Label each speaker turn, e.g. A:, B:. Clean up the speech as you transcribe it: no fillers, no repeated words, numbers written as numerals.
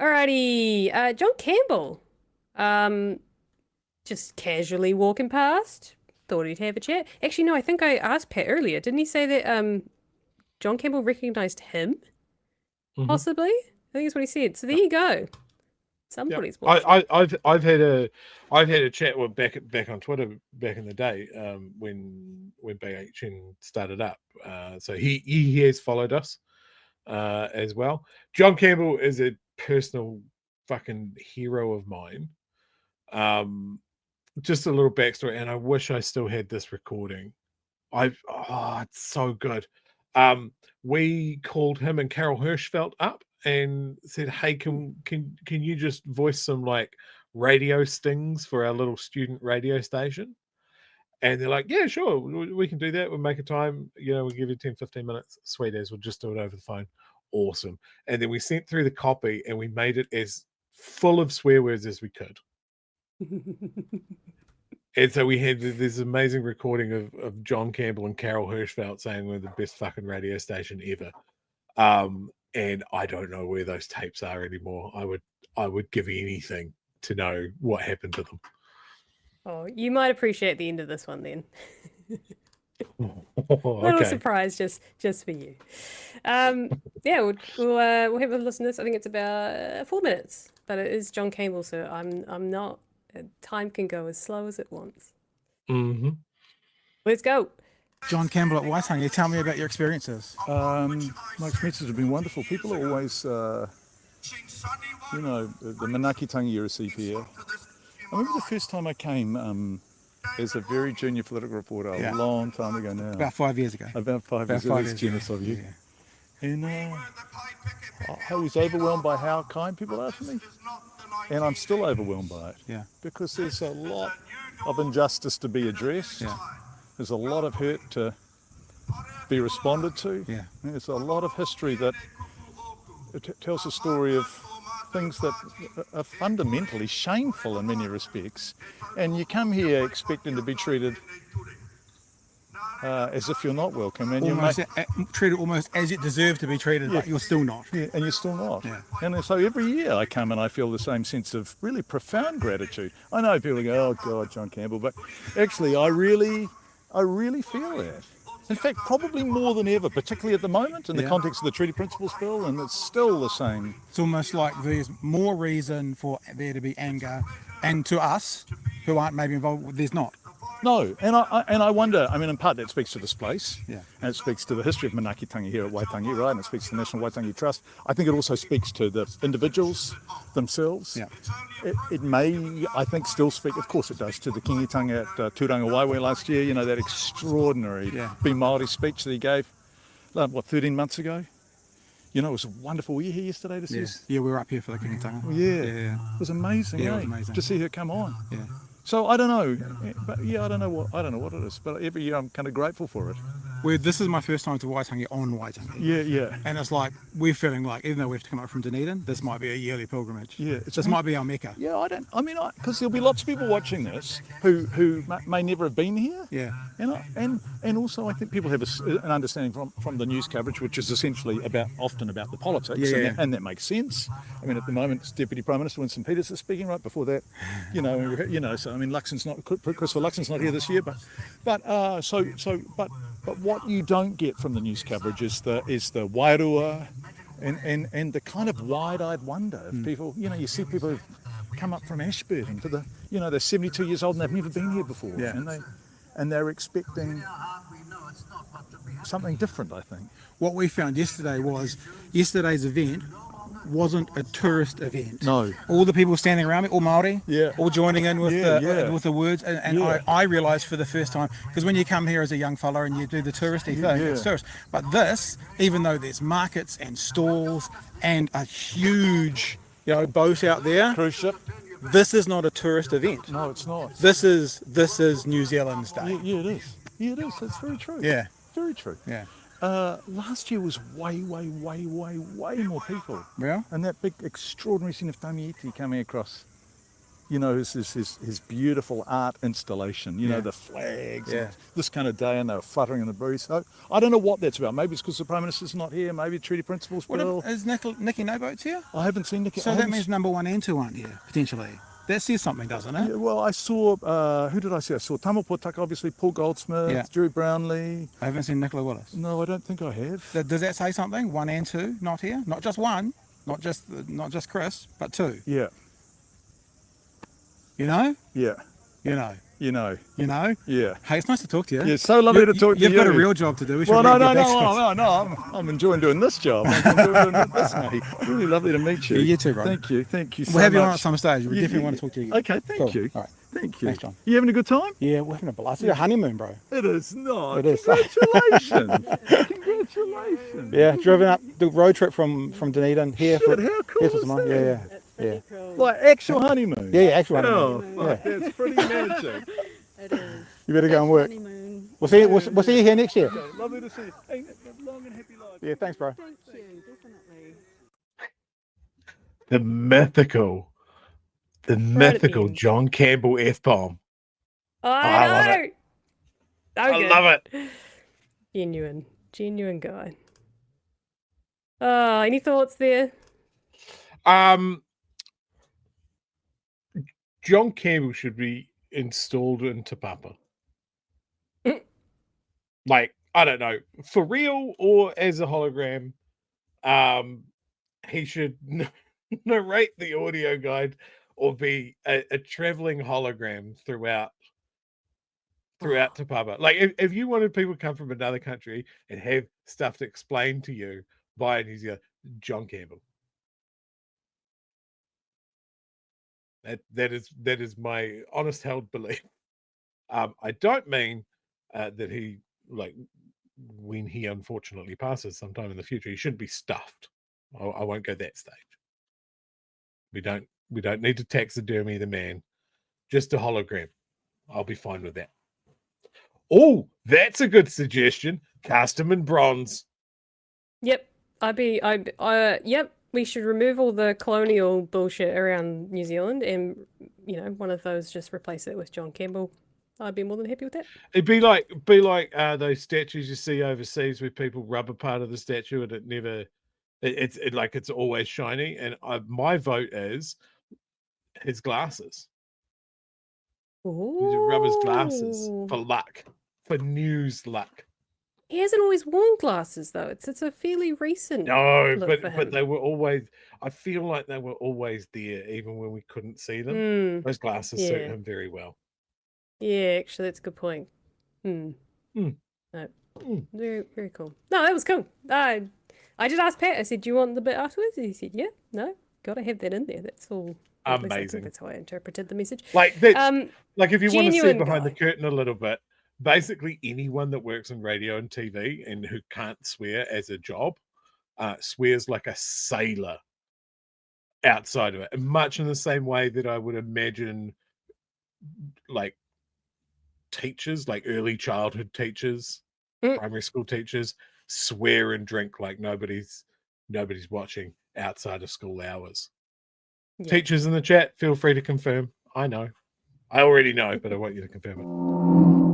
A: Alrighty, John Campbell. Um, just casually walking past. Thought he'd have a chat. Actually, no, I think I asked Pat earlier. Didn't he say that John Campbell recognized him?
B: Hmm.
A: Possibly? I think that's what he said. So there you go.
B: Yep.
A: Somebody's
B: I,
A: watching.
B: I've had a chat with back on Twitter back in the day, when BHN started up. So he has followed us as well. John Campbell is a personal fucking hero of mine. Um, just a little backstory, and I wish I still had this recording. It's so good. Um, we called him and Carol Hirschfeld up and said, "Hey, can you just voice some like radio stings for our little student radio station?" And they're like, "Yeah, sure, we can do that. We'll make a time. We'll give you 10, 15 minutes. Sweet as, we'll just do it over the phone." Awesome. And then we sent through the copy and we made it as full of swear words as we could. And so we had this amazing recording of John Campbell and Carol Hirschfeld saying we're the best fucking radio station ever. And I don't know where those tapes are anymore. I would give anything to know what happened to them.
A: Oh, you might appreciate the end of this one then.
B: Oh,
A: Little
B: okay.
A: surprise just for you. Yeah, we'll have a listen to this. I think it's about 4 minutes, but it is John Campbell, so I'm not. Time can go as slow as it wants.
B: Mm-hmm.
A: Let's go.
C: John Campbell at Waitangi, tell me about your experiences.
D: My experiences have been wonderful. People are always, the manakitangi you receive here. I remember the first time I came as a very junior political reporter, a long time ago now.
C: About 5 years ago.
D: About 5 years ago. That's generous of you. Yeah. And I was overwhelmed by how kind people are to me. And I'm still overwhelmed by it.
C: Yeah.
D: Because there's a lot of injustice to be addressed.
C: Yeah.
D: There's a lot of hurt to be responded to.
C: Yeah.
D: There's a lot of history that tells a story of things that are fundamentally shameful in many respects. And you come here expecting to be treated as if you're not welcome. And
C: treated almost as you deserve to be treated, but you're still not.
D: Yeah, and you're still not.
C: Yeah.
D: And so every year I come and I feel the same sense of really profound gratitude. I know people go, "Oh God, John Campbell," but actually I really feel that. In fact, probably more than ever, particularly at the moment in the context of the Treaty Principles Bill, and it's still the same.
C: It's almost like there's more reason for there to be anger, and to us, who aren't maybe involved, there's not.
D: No, and I wonder, I mean, in part that speaks to this place,
C: Yeah.
D: and it speaks to the history of manakitangi here at Waitangi, right, and it speaks to the National Waitangi Trust. I think it also speaks to the individuals themselves.
C: Yeah.
D: It may, I think, still speak, of course it does, to the kingitanga at Turanga Waiwe last year, that extraordinary Be Māori speech that he gave, 13 months ago? It was wonderful. Were you here yesterday to see us?
C: Yeah, we were up here for the kingitanga.
D: Yeah. It was amazing,
C: it was amazing.
D: to see her come on.
C: Yeah.
D: So I don't know, but I don't know what it is. But every year I'm kind of grateful for it.
C: This is my first time to Waitangi on Waitangi.
D: Yeah.
C: And it's like we're feeling like, even though we have to come up from Dunedin, this might be a yearly pilgrimage.
D: Yeah,
C: this might be our Mecca.
D: Yeah, because there'll be lots of people watching this who may never have been here.
C: Yeah.
D: And also I think people have an understanding from the news coverage, which is essentially often about the politics, and that makes sense. I mean, at the moment, it's Deputy Prime Minister Winston Peters is speaking. Right before that, So I mean, Christopher Luxon's not here this year, but what you don't get from the news coverage is the wairua and the kind of wide-eyed wonder of people. You see people who've come up from Ashburton to they're 72 years old and they've never been here before, and they're expecting something different, I think.
C: What we found yesterday was yesterday's event wasn't a tourist event.
D: No.
C: All the people standing around me, all Māori,
D: Yeah.
C: all joining in with with the words, and
D: Yeah.
C: I realised for the first time, because when you come here as a young fella and you do the touristy thing, it's tourist. But this, even though there's markets and stalls and a huge boat out there,
D: Cruise ship?
C: this is not a tourist event.
D: No, it's not.
C: This is New Zealand's day.
D: Yeah, it is. Yeah, it is. That's very true.
C: Yeah.
D: Very true.
C: Yeah.
D: Last year was way more people.
C: Yeah.
D: And that big extraordinary scene of Tamiiti coming across, you know, his beautiful art installation, you know, the flags, and this kind of day, and they were fluttering in the breeze. So I don't know what that's about. Maybe it's because the Prime Minister's not here. Maybe Treaty Principles Bill.
C: Is Nikki No Boats here?
D: I haven't seen Nikki.
C: So that means number 1 and 2 aren't here, potentially. That says something, doesn't it?
D: Yeah, well, I saw, who did I see? I saw Tamal Potaka, obviously, Paul Goldsmith, Drew Brownlee.
C: I haven't seen Nicola Willis.
D: No, I don't think I have.
C: Does that say something? 1 and 2 not here? Not just 1, not just Chris, but 2.
D: Yeah.
C: You know?
D: Yeah.
C: You know.
D: You know.
C: You know?
D: Yeah.
C: Hey, it's nice to talk to you.
D: Yeah, so lovely to talk to you.
C: You've got a real job to do. We should
D: Well,
C: really
D: no,
C: get back to it.
D: I'm enjoying doing this job. I'm enjoying doing this, mate. Really lovely to meet you.
C: Yeah, you too, bro.
D: Thank you so
C: We'll have you on
D: much.
C: at some stage. We definitely want to talk to you again.
D: Okay, thank
C: Cool.
D: you.
C: All right.
D: Thank you.
C: Thanks, John.
D: You having a good time?
C: Yeah, we're having a blast. It's your honeymoon, bro.
D: It is not.
C: It is.
D: Congratulations. Congratulations.
C: Yeah, driven up the road trip from Dunedin here.
D: Shit, how cool is
C: Tomorrow.
D: that?
C: Yeah.
D: Like actual honeymoon.
C: Yeah, actual
D: Oh,
C: honeymoon.
D: fuck, that's pretty magic.
A: It is.
C: You better go and work.
A: Honeymoon.
C: We'll see you here next year.
D: Lovely to see you. Hey, long and happy life.
C: Yeah, thanks, bro.
A: Thank you, definitely.
B: The mythical
A: at the end.
B: John Campbell F-bomb.
A: I
B: love
A: know.
B: it.
A: So
B: I
A: good.
B: love it.
A: Genuine guy. Any thoughts there?
B: John Campbell should be installed into Papa. Like, I don't know, for real or as a hologram. He should narrate the audio guide or be a traveling hologram throughout Te Papa. Like, if you wanted people to come from another country and have stuff to explain to you by New Zealand, John Campbell. That is my honest held belief. I don't mean that he, like, when he unfortunately passes sometime in the future, he shouldn't be stuffed. I won't go that stage. We don't need to taxidermy the man. Just a hologram. I'll be fine with that. Oh, that's a good suggestion. Cast him in bronze.
A: Yep. Yep. We should remove all the colonial bullshit around New Zealand and, one of those, just replace it with John Campbell. I'd be more than happy with that.
B: It'd be like those statues you see overseas where people rub a part of the statue and it never, it's always shiny. And my vote is his glasses.
A: Ooh.
B: You just rub his glasses for luck, for news luck.
A: He hasn't always worn glasses though. It's a fairly recent.
B: No,
A: look for him.
B: but they were always. I feel like they were always there, even when we couldn't see them. Those glasses suit him very well.
A: Yeah, actually, that's a good point. No, very very cool. No, that was cool. I did ask Pat. I said, "Do you want the bit afterwards?" And he said, "Yeah, no, got to have that in there." That's all. At least I think
B: Amazing.
A: that's how I interpreted the message.
B: Like that's like if you want to see
A: genuine
B: behind the
A: guy.
B: curtain a little bit. Basically, anyone that works in radio and TV and who can't swear as a job swears like a sailor outside of it. And much in the same way that I would imagine, like, teachers, like early childhood teachers, primary school teachers, swear and drink like nobody's watching outside of school hours.
A: Yeah.
B: Teachers in the chat, feel free to confirm. I know. I already know, but I want you to confirm it.